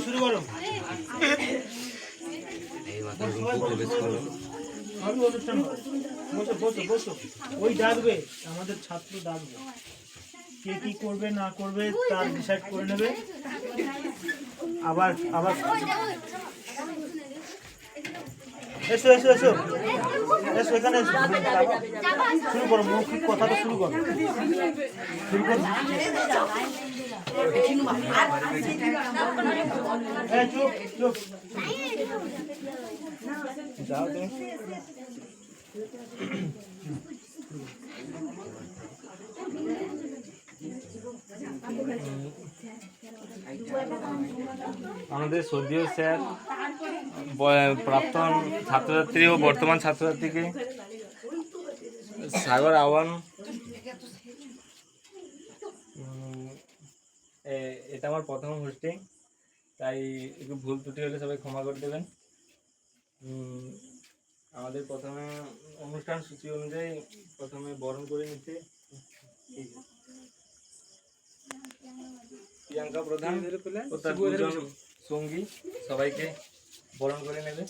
শুরু করো। অনুষ্ঠান বসো বসো বসো। ওই ডাকবে, আমাদের ছাত্র ডাকবে, কে কি করবে না করবে তার ডিসাইড করে নেবে। আবার আবার এসো এসো এসো এসো, এখানে এসো। শুরু করো, মৌখিক কথাটা শুরু করো, শুরু করো। চুপ চুপ যাও তুমি। আমাদের শ্রদ্ধেয় স্যার, প্রাক্তন ছাত্রছাত্রী ও বর্তমান ছাত্রছাত্রীকে সাগর আহ্বান। এটা আমার প্রথম হোস্টিং, তাই একটু ভুল ত্রুটি হলে সবাই ক্ষমা করে দেবেন। আমাদের প্রথমে অনুষ্ঠান সূচি অনুযায়ী প্রথমে বরণ করে নিতে প্রিয়াঙ্কা প্রধান ও তার দুজন সঙ্গী সবাইকে বরণ করে নেবে।